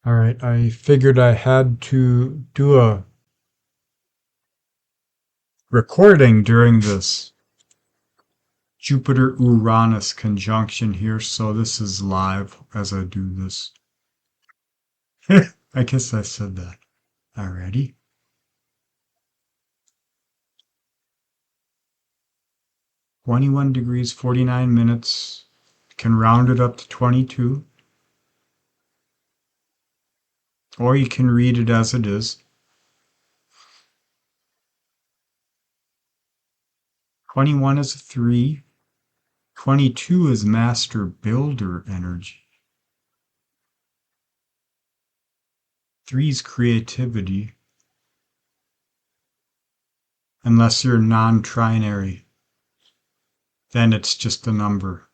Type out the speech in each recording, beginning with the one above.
All right, I figured I had to do a recording during this Jupiter-Uranus conjunction here, so this is live as I do this. I guess I said that already. (21 degrees 49 minutes). Can round it up to 22, or you can read it as it is. 21 is a 3. 22 is master builder energy. 3 is creativity, unless you're non-trinary. Then it's just a number.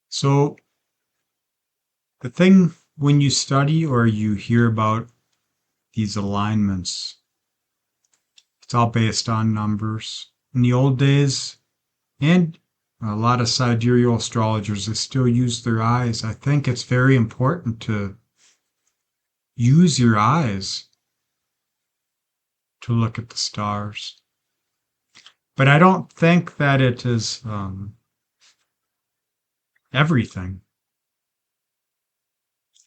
So the thing when you study or you hear about these alignments, it's all based on numbers. In the old days, and a lot of sidereal astrologers, they still use their eyes. I think it's very important to use your eyes to look at the stars. But I don't think that it is everything.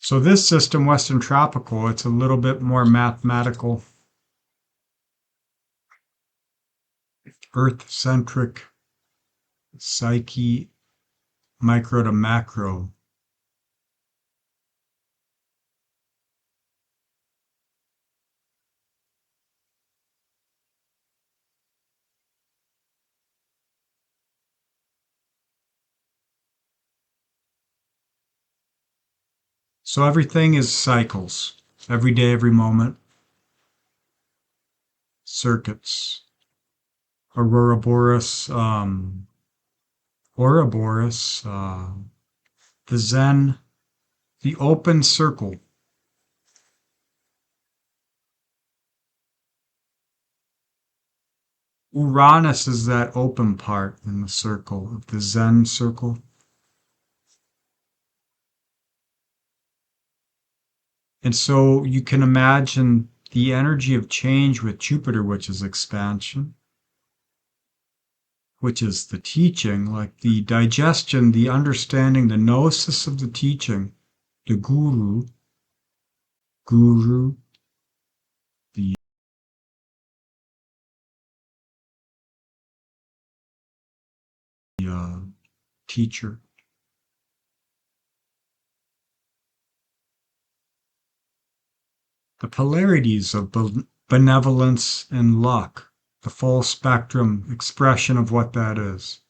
So this system, Western Tropical, it's a little bit more mathematical, Earth-centric, psyche, micro to macro. So everything is cycles, every day, every moment, circuits. Ouroboros, Ouroboros, the Zen, the open circle. Uranus is that open part in the circle of the Zen circle. And so you can imagine the energy of change with Jupiter, which is expansion, which is the teaching, like the digestion, the understanding, the gnosis of the teaching, the guru, the teacher. The polarities of benevolence and luck, the full spectrum expression of what that is.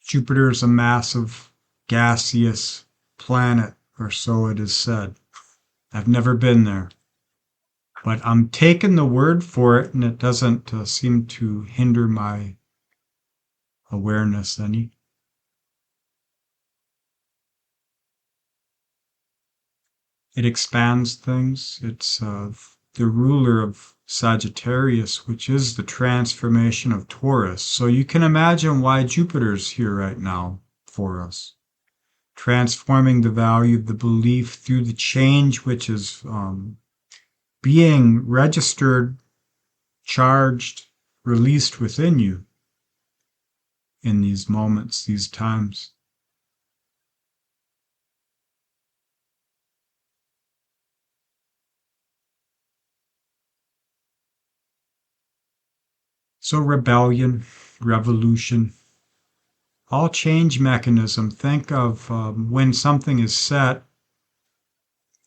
Jupiter is a massive gaseous planet, or so it is said. I've never been there, but I'm taking the word for it, and it doesn't seem to hinder my awareness any. It expands things. It's the ruler of Sagittarius, which is the transformation of Taurus. So you can imagine why Jupiter's here right now for us. Transforming the value of the belief through the change which is being registered, charged, released within you in these moments, these times. So rebellion, revolution, all change mechanism. Think of when something is set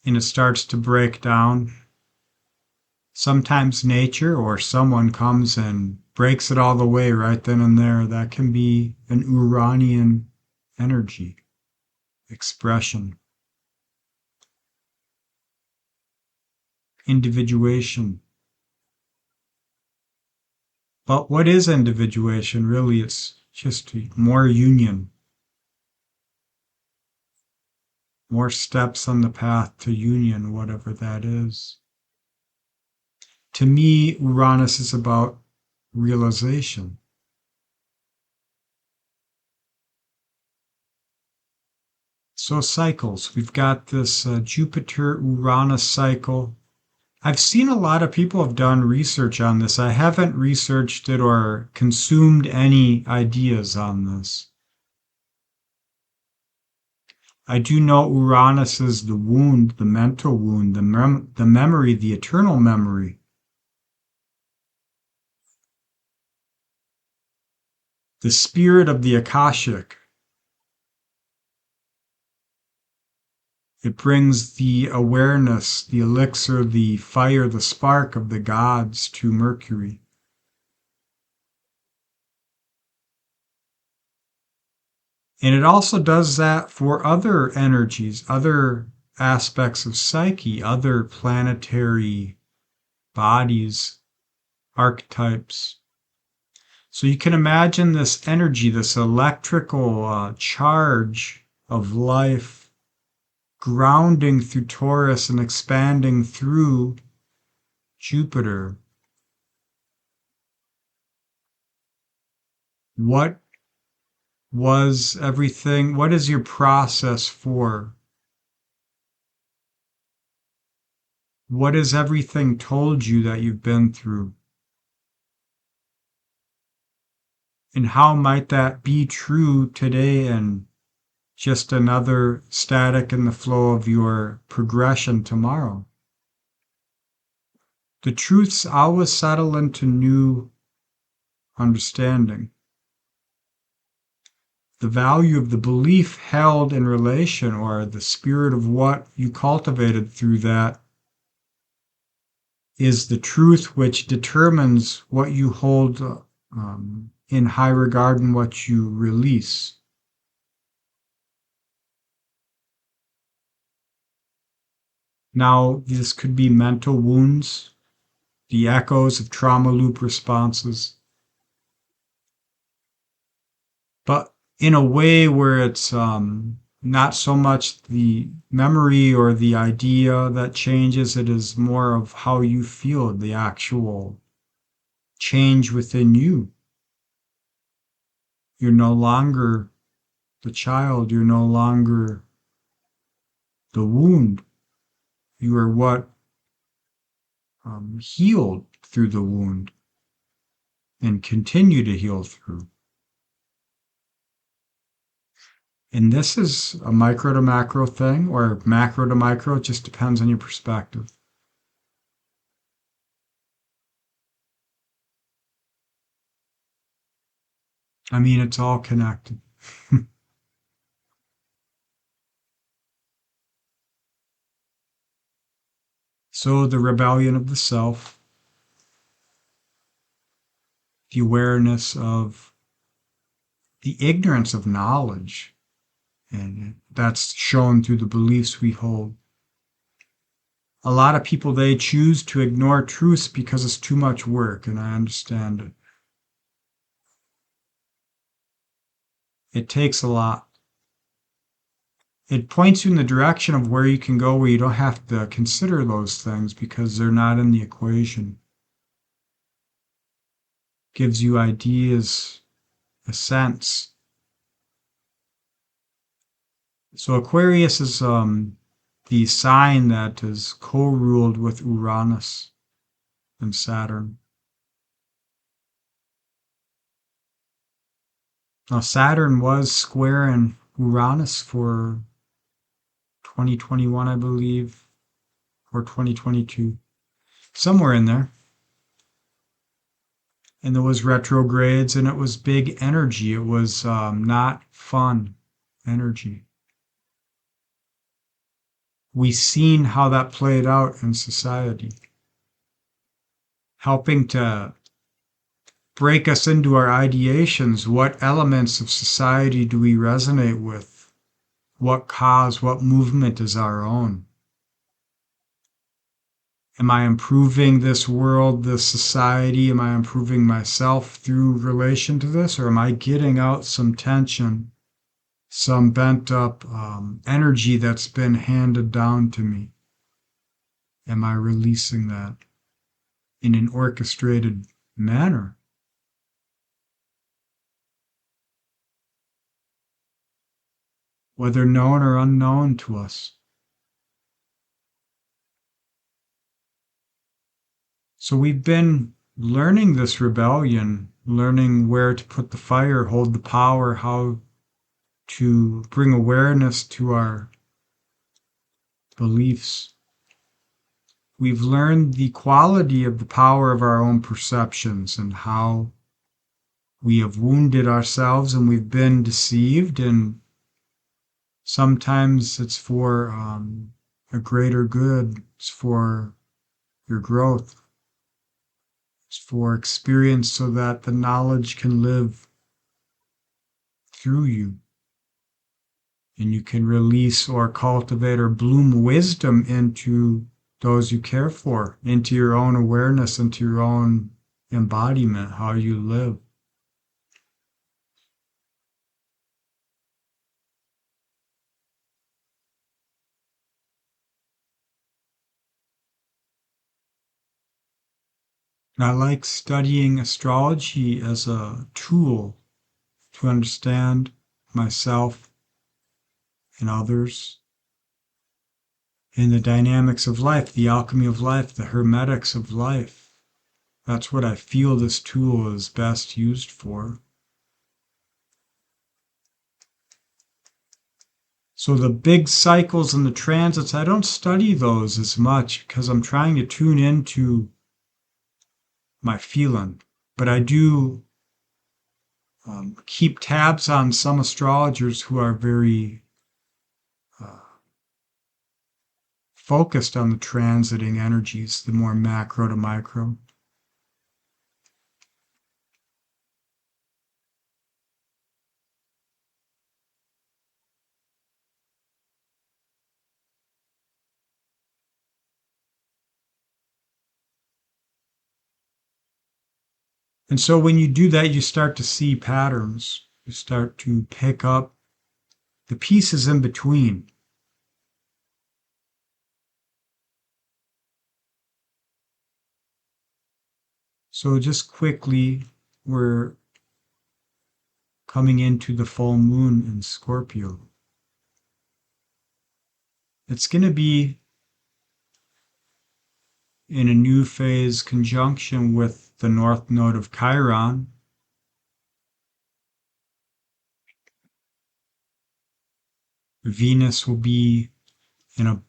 and it starts to break down. Sometimes nature or someone comes and breaks it all the way right then and there. That can be an Uranian energy expression. Individuation. But what is individuation? Really, it's just more union, more steps on the path to union, whatever that is. To me, Uranus is about realization. So cycles, we've got this Jupiter-Uranus cycle. I've seen a lot of people have done research on this. I haven't researched it or consumed any ideas on this. I do know Uranus is the wound, the mental wound, the memory, the eternal memory. The spirit of the Akashic. It brings the awareness, the elixir, the fire, the spark of the gods to Mercury. And it also does that for other energies, other aspects of psyche, other planetary bodies, archetypes. So you can imagine this energy, this electrical charge of life grounding through Taurus and expanding through Jupiter. What was everything? What is your process for? What has everything told you that you've been through? And how might that be true today and just another static in the flow of your progression tomorrow? The truths always settle into new understanding. The value of the belief held in relation, or the spirit of what you cultivated through that, is the truth which determines what you hold in high regard and what you release. Now, this could be mental wounds, the echoes of trauma loop responses, but in a way where it's not so much the memory or the idea that changes, it is more of how you feel, the actual change within you. You're no longer the child, you're no longer the wound. You are what healed through the wound and continue to heal through. And this is a micro to macro thing, or macro to micro, it just depends on your perspective. I mean, it's all connected. So the rebellion of the self, the awareness of the ignorance of knowledge, and that's shown through the beliefs we hold. A lot of people, they choose to ignore truths because it's too much work, and I understand it. It takes a lot. It points you in the direction of where you can go, where you don't have to consider those things because they're not in the equation. Gives you ideas, a sense. So Aquarius is the sign that is co-ruled with Uranus and Saturn. Now Saturn was squaring Uranus for 2021, I believe, or 2022, somewhere in there. And there was retrogrades, and it was big energy. It was not fun energy. We've seen how that played out in society, helping to break us into our ideations. What elements of society do we resonate with? What cause, what movement is our own? Am I improving this world, this society? Am I improving myself through relation to this? Or am I getting out some tension, some bent up energy that's been handed down to me? Am I releasing that? in an orchestrated manner. Whether known or unknown to us. So we've been learning this rebellion, learning where to put the fire, hold the power, how to bring awareness to our beliefs. We've learned the quality of the power of our own perceptions and how we have wounded ourselves and we've been deceived, and sometimes it's for a greater good. It's for your growth. It's for experience so that the knowledge can live through you. And you can release or cultivate or bloom wisdom into those you care for, into your own awareness, into your own embodiment, how you live. And I like studying astrology as a tool to understand myself and others in the dynamics of life, the alchemy of life, the hermetics of life. That's what I feel this tool is best used for. So the big cycles and the transits, I don't study those as much because I'm trying to tune into my feeling. But I do keep tabs on some astrologers who are very focused on the transiting energies, the more macro to micro. And so when you do that, you start to see patterns. You start to pick up the pieces in between. So just quickly, we're coming into the full moon in Scorpio. It's going to be in a new phase conjunction with the north node of Chiron. Venus will be in a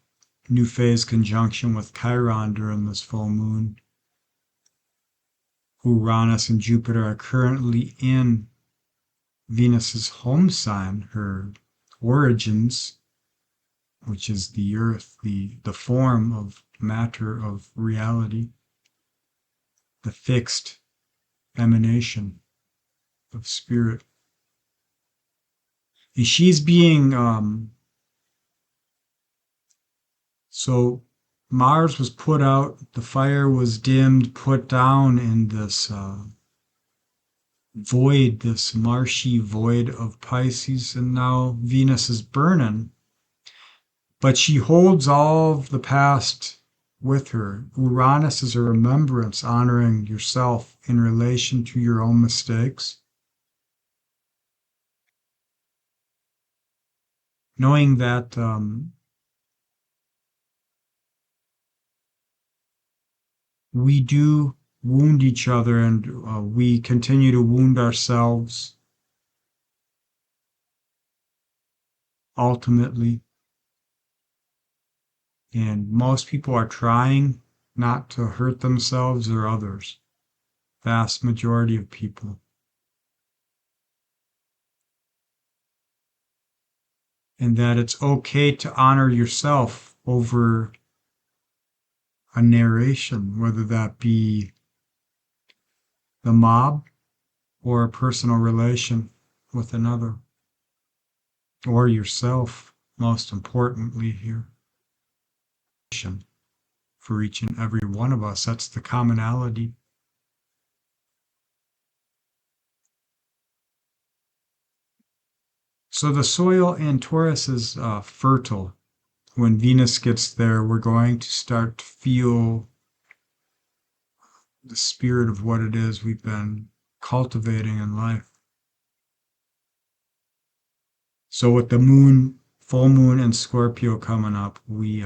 new phase conjunction with Chiron during this full moon. Uranus and Jupiter are currently in Venus's home sign, her origins, which is the earth, the form of matter, of reality, the fixed emanation of spirit. And she's being, so Mars was put out, the fire was dimmed, put down in this void, this marshy void of Pisces, and now Venus is burning. But she holds all of the past with her. Uranus is a remembrance, honoring yourself in relation to your own mistakes. Knowing that we do wound each other and we continue to wound ourselves ultimately. And most people are trying not to hurt themselves or others. Vast majority of people. And that it's okay to honor yourself over a narration, whether that be the mob or a personal relation with another, or yourself, most importantly here. For each and every one of us, that's the commonality. So the soil in Taurus is fertile. When Venus gets there, we're going to start to feel the spirit of what it is we've been cultivating in life. So with the moon, full moon in Scorpio coming up, we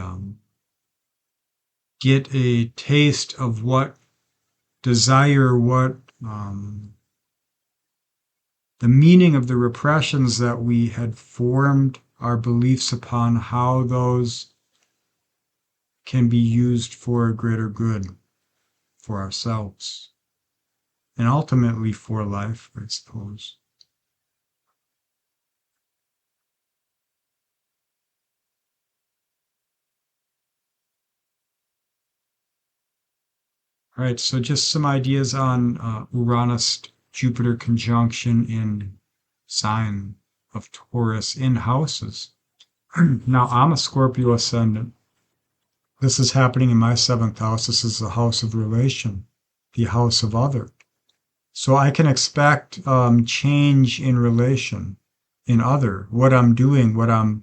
get a taste of what desire, what the meaning of the repressions that we had formed our beliefs upon, how those can be used for a greater good for ourselves and ultimately for life, I suppose. All right, so just some ideas on Uranus Jupiter conjunction in sign of Taurus in houses. Now, I'm a Scorpio ascendant. This is happening in my seventh house. This is the house of relation, the house of other. So I can expect change in relation, in other, what I'm doing, what I'm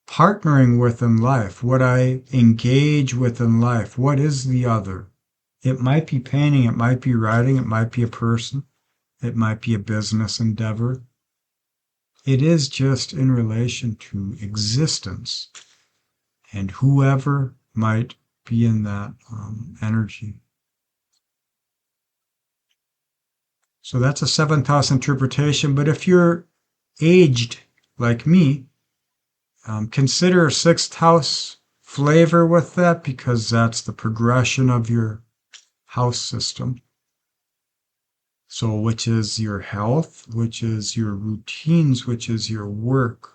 partnering with in life, what I engage with in life. What is the other? It might be painting, it might be writing, it might be a person, it might be a business endeavor. It is just in relation to existence and whoever might be in that energy. So that's a seventh house interpretation. But if you're aged like me, consider a sixth house flavor with that, because that's the progression of your house system. So, which is your health, which is your routines, which is your work,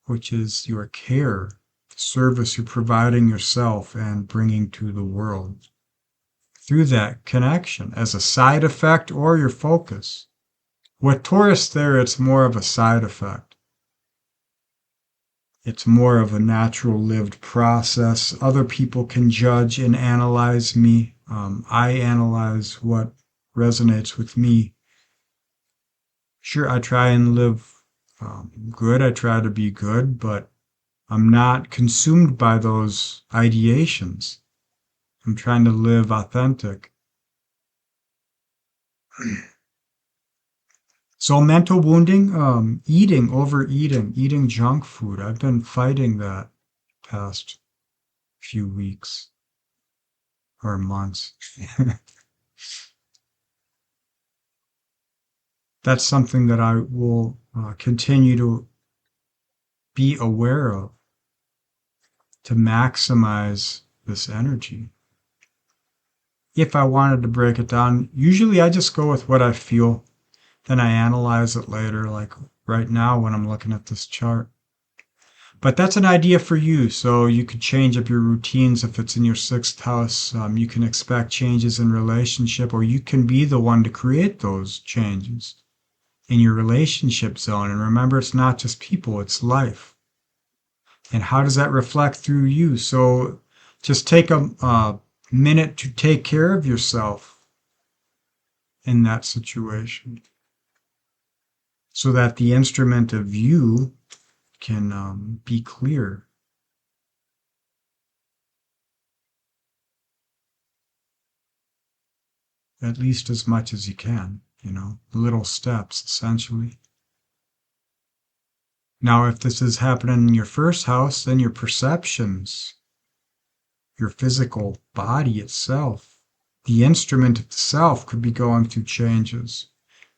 which is your care, the service you're providing yourself and bringing to the world through that connection as a side effect or your focus. With Taurus there, it's more of a side effect. It's more of a natural lived process. Other people can judge and analyze me. I analyze what resonates with me. Sure, I try and live good. I try to be good, but I'm not consumed by those ideations. I'm trying to live authentic. So mental wounding, overeating, eating junk food. I've been fighting that past few weeks or months. That's something that I will continue to be aware of to maximize this energy. If I wanted to break it down, usually I just go with what I feel, then I analyze it later, like right now when I'm looking at this chart. But that's an idea for you. So you could change up your routines if it's in your sixth house. You can expect changes in relationship, or you can be the one to create those changes in your relationship zone. And remember, it's not just people, it's life. And how does that reflect through you? So just take a minute to take care of yourself in that situation so that the instrument of you can be clear. At least as much as you can, little steps essentially. Now, if this is happening in your first house, then your perceptions, your physical body itself, the instrument itself could be going through changes.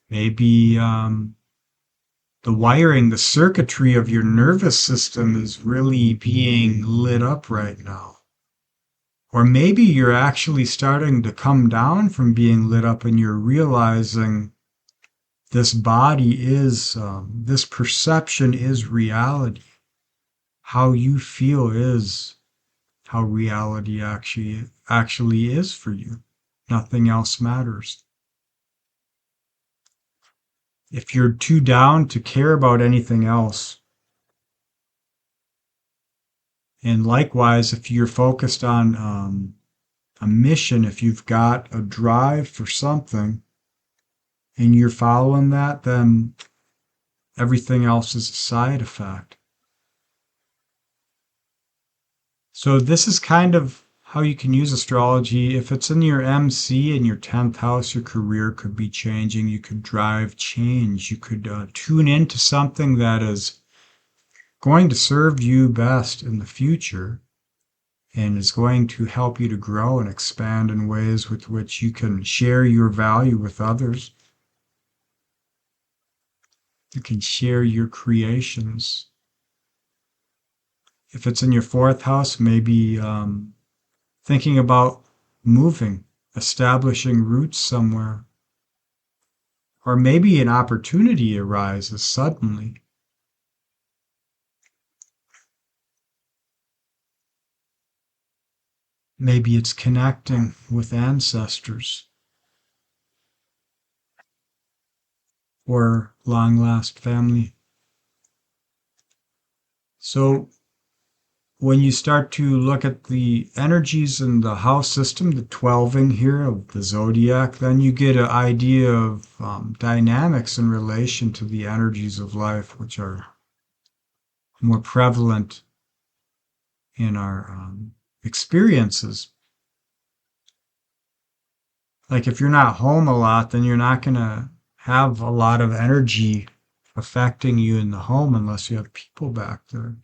Maybe the wiring, the circuitry of your nervous system is really being lit up right now. Or maybe you're actually starting to come down from being lit up and you're realizing this body is, this perception is reality. How you feel is how reality actually is for you. Nothing else matters. If you're too down to care about anything else, and likewise, if you're focused on a mission, if you've got a drive for something and you're following that, then everything else is a side effect. So this is kind of how you can use astrology. If it's in your MC, in your 10th house, your career could be changing. You could drive change. You could tune into something that is going to serve you best in the future and is going to help you to grow and expand in ways with which you can share your value with others. You can share your creations. If it's in your 4th house, maybe thinking about moving, establishing roots somewhere. Or maybe an opportunity arises suddenly. Maybe it's connecting with ancestors or long lost family. So when you start to look at the energies in the house system, the 12ing here of the zodiac, then you get an idea of dynamics in relation to the energies of life, which are more prevalent in our experiences. Like if you're not home a lot, then you're not going to have a lot of energy affecting you in the home unless you have people back there.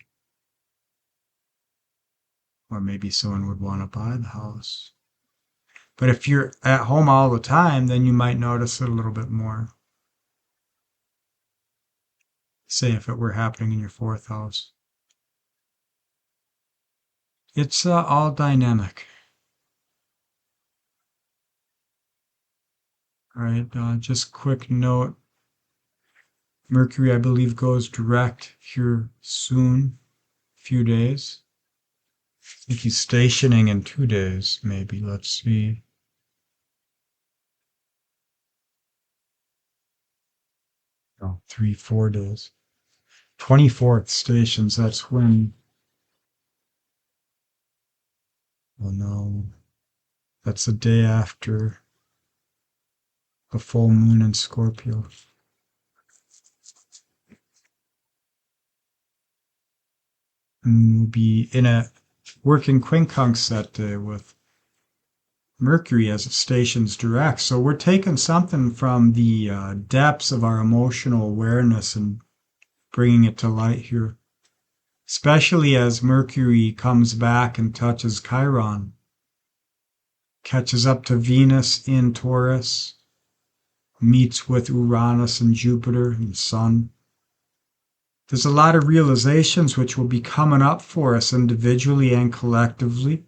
Or maybe someone would want to buy the house. But if you're at home all the time, then you might notice it a little bit more. Say if it were happening in your 4th house. It's all dynamic. All right, just quick note. Mercury, I believe, goes direct here soon, few days. I think he's stationing in 2 days, maybe. Let's see. Oh, 3, 4 days. 24th stations, that's when. Oh no. That's the day after a full moon in Scorpio. And we'll be in a working quincunx that day with Mercury as it stations direct. So we're taking something from the depths of our emotional awareness and bringing it to light here, especially as Mercury comes back and touches Chiron, catches up to Venus in Taurus, meets with Uranus and Jupiter and the Sun. There's a lot of realizations which will be coming up for us individually and collectively,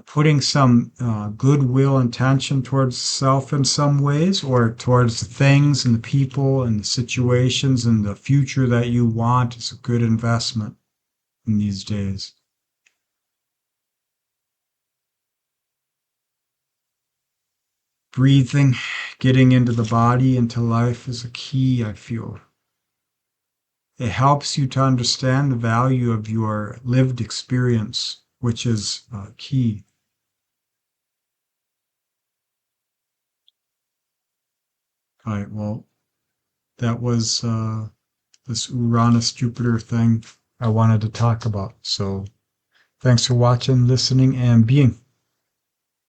putting some goodwill intention towards self in some ways, or towards the things and the people and the situations and the future that you want is a good investment in these days. Breathing, getting into the body, into life is a key, I feel. It helps you to understand the value of your lived experience, which is key. All right, well, that was this Uranus Jupiter thing I wanted to talk about. So thanks for watching, listening, and being.